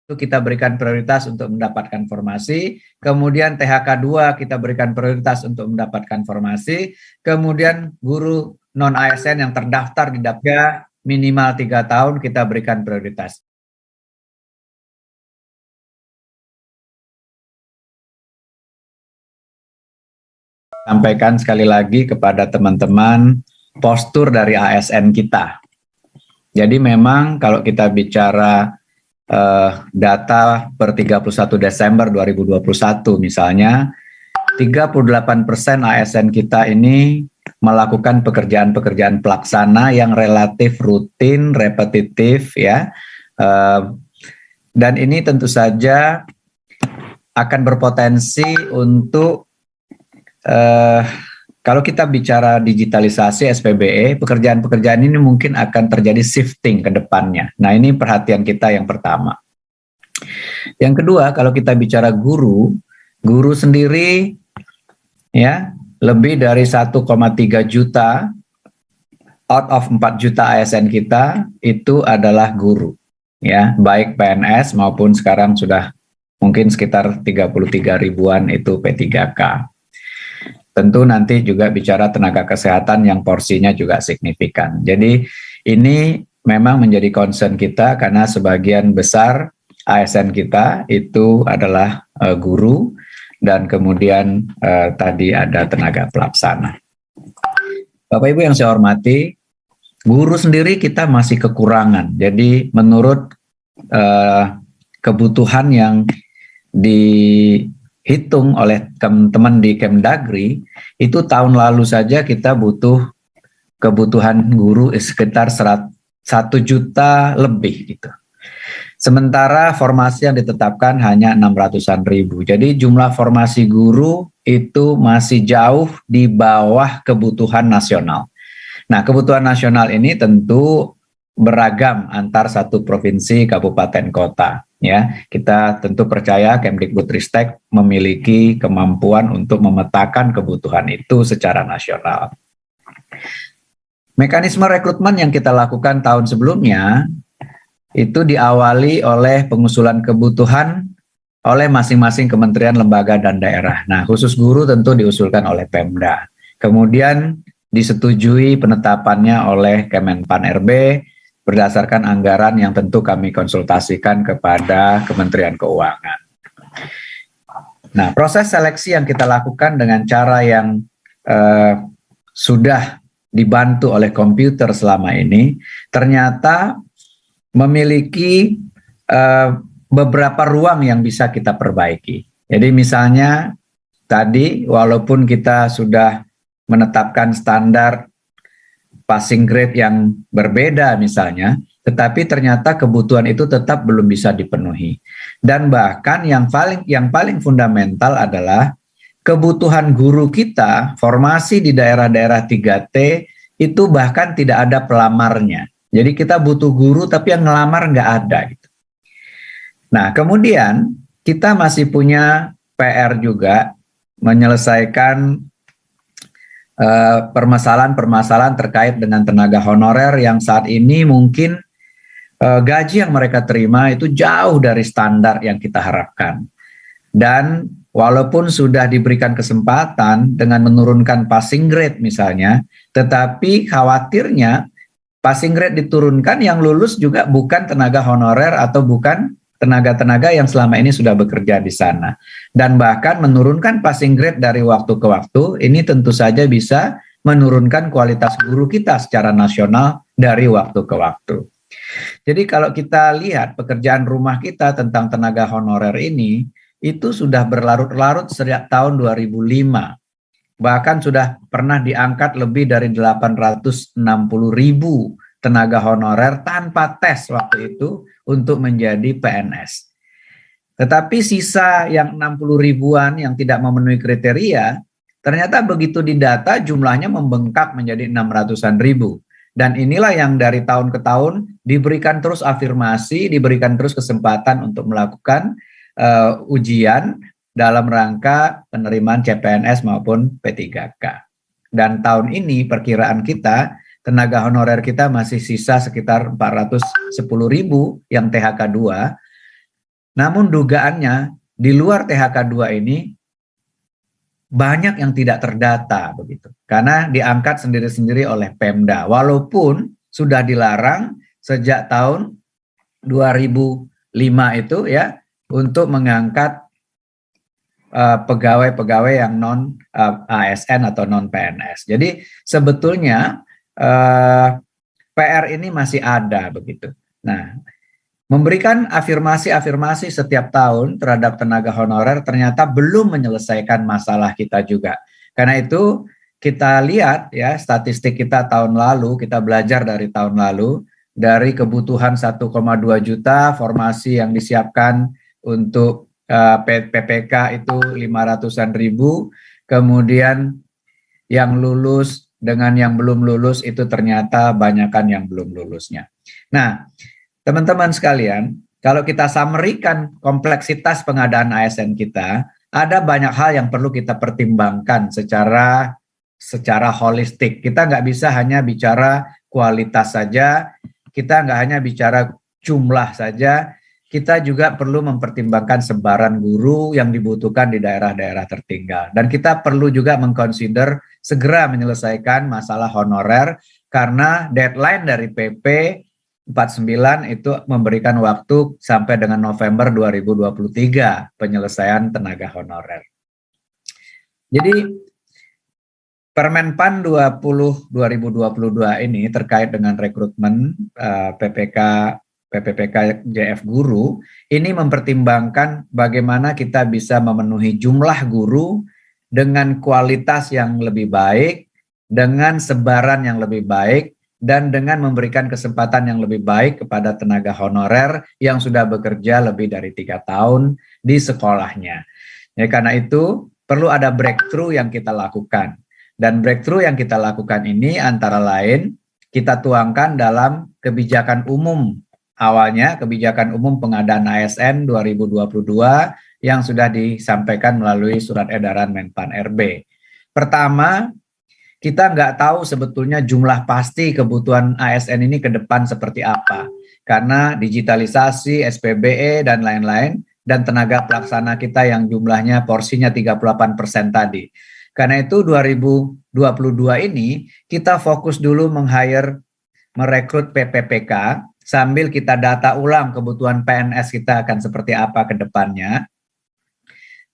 itu kita berikan prioritas untuk mendapatkan formasi, kemudian THK 2 kita berikan prioritas untuk mendapatkan formasi, kemudian guru non-ASN yang terdaftar di Dapga minimal 3 tahun kita berikan prioritas. Sampaikan sekali lagi kepada teman-teman postur dari ASN kita. Jadi memang kalau kita bicara data per 31 Desember 2021 misalnya, 38% ASN kita ini melakukan pekerjaan-pekerjaan pelaksana yang relatif rutin, repetitif ya. Dan ini tentu saja akan berpotensi untuk kalau kita bicara digitalisasi SPBE, pekerjaan-pekerjaan ini mungkin akan terjadi shifting ke depannya. Nah, ini perhatian kita yang pertama. Yang kedua, kalau kita bicara guru sendiri ya, lebih dari 1,3 juta out of 4 juta ASN kita itu adalah guru. Ya, baik PNS maupun sekarang sudah mungkin sekitar 33 ribuan itu P3K. Tentu nanti juga bicara tenaga kesehatan yang porsinya juga signifikan. Jadi ini memang menjadi concern kita karena sebagian besar ASN kita itu adalah guru dan kemudian tadi ada tenaga pelaksana. Bapak Ibu yang saya hormati, guru sendiri kita masih kekurangan. Jadi menurut kebutuhan yang dihitung oleh teman-teman di Kemdagri, itu tahun lalu saja kita butuh kebutuhan guru sekitar 1 juta lebih gitu. Sementara formasi yang ditetapkan hanya 600-an ribu. Jadi jumlah formasi guru itu masih jauh di bawah kebutuhan nasional. Nah, kebutuhan nasional ini tentu beragam antar satu provinsi, kabupaten, kota. Ya, kita tentu percaya Kemdikbudristek memiliki kemampuan untuk memetakan kebutuhan itu secara nasional. Mekanisme rekrutmen yang kita lakukan tahun sebelumnya itu diawali oleh pengusulan kebutuhan oleh masing-masing kementerian, lembaga, dan daerah. Nah, khusus guru tentu diusulkan oleh Pemda. Kemudian disetujui penetapannya oleh Kemenpan RB, berdasarkan anggaran yang tentu kami konsultasikan kepada Kementerian Keuangan. Nah, proses seleksi yang kita lakukan dengan cara yang sudah dibantu oleh komputer selama ini, ternyata memiliki beberapa ruang yang bisa kita perbaiki. Jadi misalnya tadi walaupun kita sudah menetapkan standar passing grade yang berbeda misalnya, tetapi ternyata kebutuhan itu tetap belum bisa dipenuhi. Dan bahkan yang paling fundamental adalah kebutuhan guru kita, formasi di daerah-daerah 3T itu bahkan tidak ada pelamarnya. Jadi kita butuh guru tapi yang ngelamar nggak ada gitu. Nah, kemudian kita masih punya PR juga menyelesaikan permasalahan-permasalahan terkait dengan tenaga honorer yang saat ini mungkin gaji yang mereka terima itu jauh dari standar yang kita harapkan. Dan walaupun sudah diberikan kesempatan dengan menurunkan passing grade misalnya, tetapi khawatirnya passing grade diturunkan yang lulus juga bukan tenaga honorer atau bukan tenaga-tenaga yang selama ini sudah bekerja di sana. Dan bahkan menurunkan passing grade dari waktu ke waktu, ini tentu saja bisa menurunkan kualitas guru kita secara nasional dari waktu ke waktu. Jadi kalau kita lihat pekerjaan rumah kita tentang tenaga honorer ini, itu sudah berlarut-larut sejak tahun 2005. Bahkan sudah pernah diangkat lebih dari 860.000 tenaga honorer tanpa tes waktu itu untuk menjadi PNS. Tetapi sisa yang 60 ribuan yang tidak memenuhi kriteria, ternyata begitu didata jumlahnya membengkak menjadi 600-an ribu. Dan inilah yang dari tahun ke tahun diberikan terus afirmasi, diberikan terus kesempatan untuk melakukan ujian dalam rangka penerimaan CPNS maupun P3K. Dan tahun ini perkiraan kita, tenaga honorer kita masih sisa sekitar 410.000 yang THK 2 Namun dugaannya di luar THK 2 ini banyak yang tidak terdata begitu. Karena diangkat sendiri-sendiri oleh Pemda. Walaupun sudah dilarang sejak tahun 2005 itu ya untuk mengangkat pegawai-pegawai yang non ASN atau non PNS. Jadi sebetulnya PR ini masih ada begitu. Nah, memberikan afirmasi-afirmasi setiap tahun terhadap tenaga honorer ternyata belum menyelesaikan masalah kita juga. Karena itu kita lihat ya statistik kita tahun lalu, kita belajar dari tahun lalu, dari kebutuhan 1,2 juta formasi yang disiapkan untuk PPK itu 500-an ribu, kemudian yang lulus dengan yang belum lulus itu ternyata banyakan yang belum lulusnya. Nah, teman-teman sekalian, kalau kita summary-kan kompleksitas pengadaan ASN kita, ada banyak hal yang perlu kita pertimbangkan secara holistik. Kita nggak bisa hanya bicara kualitas saja, kita nggak hanya bicara jumlah saja, kita juga perlu mempertimbangkan sebaran guru yang dibutuhkan di daerah-daerah tertinggal. Dan kita perlu juga mengconsider segera menyelesaikan masalah honorer, karena deadline dari PP 49 itu memberikan waktu sampai dengan November 2023 penyelesaian tenaga honorer. Jadi Permenpan 20 2022 ini terkait dengan rekrutmen PPPK JF Guru ini mempertimbangkan bagaimana kita bisa memenuhi jumlah guru dengan kualitas yang lebih baik, dengan sebaran yang lebih baik, dan dengan memberikan kesempatan yang lebih baik kepada tenaga honorer yang sudah bekerja lebih dari 3 tahun di sekolahnya. Ya, karena itu perlu ada breakthrough yang kita lakukan. Dan breakthrough yang kita lakukan ini antara lain kita tuangkan dalam kebijakan umum. Awalnya kebijakan umum pengadaan ASN 2022 yang sudah disampaikan melalui surat edaran Menpan RB. Pertama, kita nggak tahu sebetulnya jumlah pasti kebutuhan ASN ini ke depan seperti apa. Karena digitalisasi, SPBE, dan lain-lain, dan tenaga pelaksana kita yang jumlahnya porsinya 38% tadi. Karena itu 2022 ini kita fokus dulu merekrut PPPK, sambil kita data ulang kebutuhan PNS kita akan seperti apa ke depannya.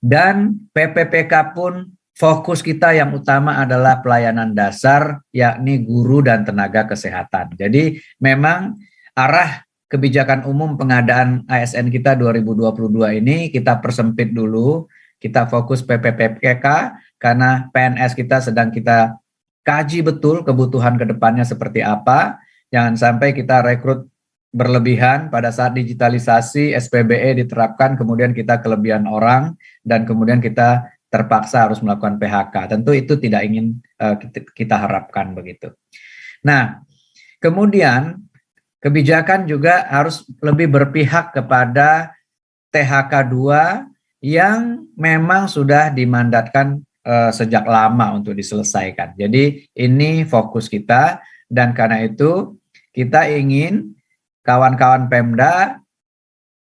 Dan PPPK pun fokus kita yang utama adalah pelayanan dasar, yakni guru dan tenaga kesehatan. Jadi memang arah kebijakan umum pengadaan ASN kita 2022 ini kita persempit dulu, kita fokus PPPK karena PNS kita sedang kita kaji betul kebutuhan ke depannya seperti apa. Jangan sampai kita rekrut berlebihan pada saat digitalisasi SPBE diterapkan, kemudian kita kelebihan orang dan kemudian kita terpaksa harus melakukan PHK. Tentu itu tidak ingin kita harapkan begitu. Nah, kemudian kebijakan juga harus lebih berpihak kepada THK 2 yang memang sudah dimandatkan sejak lama untuk diselesaikan. Jadi ini fokus kita, dan karena itu kita ingin kawan-kawan Pemda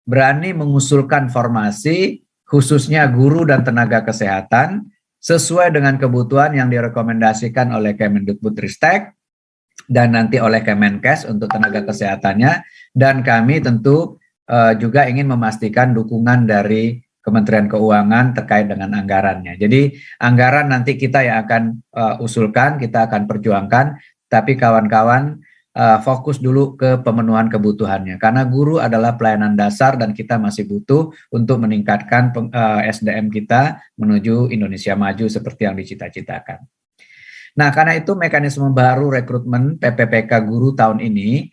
berani mengusulkan formasi khususnya guru dan tenaga kesehatan sesuai dengan kebutuhan yang direkomendasikan oleh Kemendikbudristek dan nanti oleh Kemenkes untuk tenaga kesehatannya, dan kami tentu juga ingin memastikan dukungan dari Kementerian Keuangan terkait dengan anggarannya. Jadi anggaran nanti kita yang akan usulkan, kita akan perjuangkan, tapi kawan-kawan fokus dulu ke pemenuhan kebutuhannya. Karena guru adalah pelayanan dasar dan kita masih butuh untuk meningkatkan SDM kita menuju Indonesia maju seperti yang dicita-citakan. Nah, karena itu mekanisme baru rekrutmen PPPK guru tahun ini,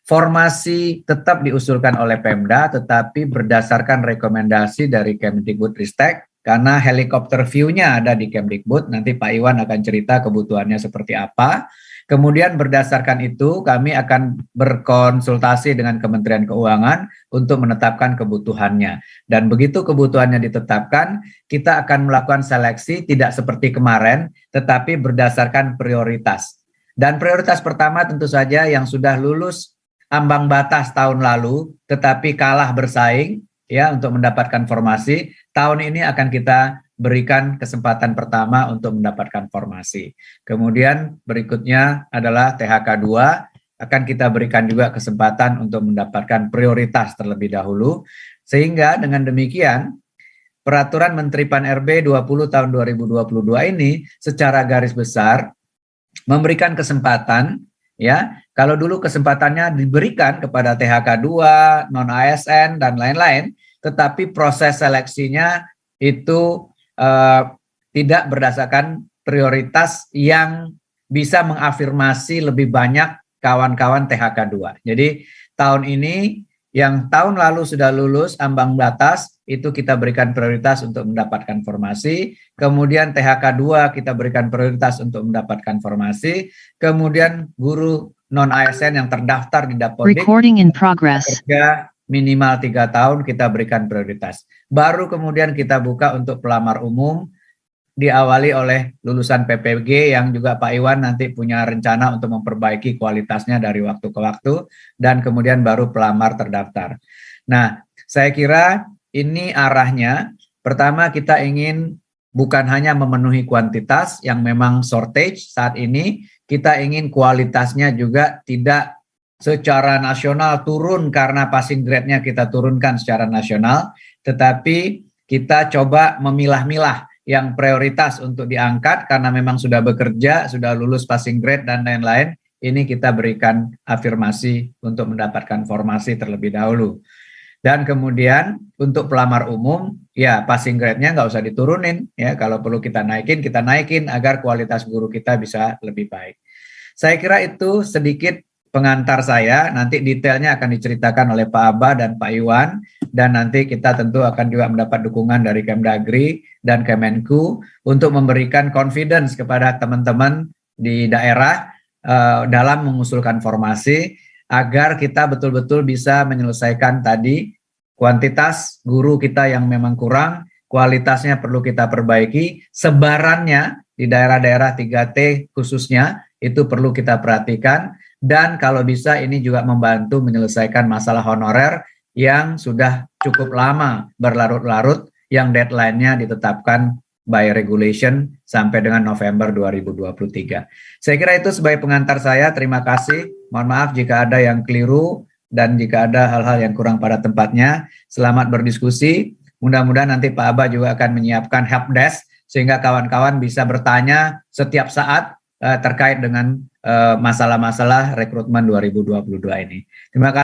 formasi tetap diusulkan oleh Pemda, tetapi berdasarkan rekomendasi dari Kemendikbudristek, karena helikopter view-nya ada di Kemdikbud, nanti Pak Iwan akan cerita kebutuhannya seperti apa. Kemudian berdasarkan itu kami akan berkonsultasi dengan Kementerian Keuangan untuk menetapkan kebutuhannya. Dan begitu kebutuhannya ditetapkan, kita akan melakukan seleksi tidak seperti kemarin, tetapi berdasarkan prioritas. Dan prioritas pertama tentu saja yang sudah lulus ambang batas tahun lalu, tetapi kalah bersaing, ya untuk mendapatkan formasi. Tahun ini akan kita berikan kesempatan pertama untuk mendapatkan formasi. Kemudian berikutnya adalah THK 2, akan kita berikan juga kesempatan untuk mendapatkan prioritas terlebih dahulu. Sehingga dengan demikian Peraturan Menteri Pan-RB 20 tahun 2022 ini secara garis besar memberikan kesempatan, ya, kalau dulu kesempatannya diberikan kepada THK 2, non-ASN dan lain-lain, tetapi proses seleksinya itu tidak berdasarkan prioritas yang bisa mengafirmasi lebih banyak kawan-kawan THK 2. Jadi tahun ini yang tahun lalu sudah lulus ambang batas itu kita berikan prioritas untuk mendapatkan formasi, kemudian THK 2 kita berikan prioritas untuk mendapatkan formasi, kemudian guru non-ASN yang terdaftar di Dapodik kerja minimal 3 tahun kita berikan prioritas. Baru kemudian kita buka untuk pelamar umum, diawali oleh lulusan PPG yang juga Pak Iwan nanti punya rencana untuk memperbaiki kualitasnya dari waktu ke waktu, dan kemudian baru pelamar terdaftar. Nah, saya kira ini arahnya. Pertama, kita ingin bukan hanya memenuhi kuantitas yang memang shortage saat ini, kita ingin kualitasnya juga tidak secara nasional turun karena passing grade-nya kita turunkan secara nasional, tetapi kita coba memilah-milah yang prioritas untuk diangkat karena memang sudah bekerja, sudah lulus passing grade dan lain-lain, ini kita berikan afirmasi untuk mendapatkan formasi terlebih dahulu. Dan kemudian untuk pelamar umum, ya passing grade-nya nggak usah diturunin, ya kalau perlu kita naikin agar kualitas guru kita bisa lebih baik. Saya kira itu sedikit pengantar saya, nanti detailnya akan diceritakan oleh Pak Aba dan Pak Iwan, dan nanti kita tentu akan juga mendapat dukungan dari Kemdagri dan Kemenku untuk memberikan confidence kepada teman-teman di daerah dalam mengusulkan formasi, agar kita betul-betul bisa menyelesaikan tadi kuantitas guru kita yang memang kurang, kualitasnya perlu kita perbaiki, sebarannya di daerah-daerah 3T khususnya itu perlu kita perhatikan, dan kalau bisa ini juga membantu menyelesaikan masalah honorer yang sudah cukup lama berlarut-larut, yang deadline-nya ditetapkan by regulation sampai dengan November 2023. Saya kira itu sebagai pengantar saya. Terima kasih. Mohon maaf jika ada yang keliru dan jika ada hal-hal yang kurang pada tempatnya. Selamat berdiskusi. Mudah-mudahan nanti Pak Aba juga akan menyiapkan helpdesk sehingga kawan-kawan bisa bertanya setiap saat terkait dengan masalah-masalah rekrutmen 2022 ini. Terima kasih.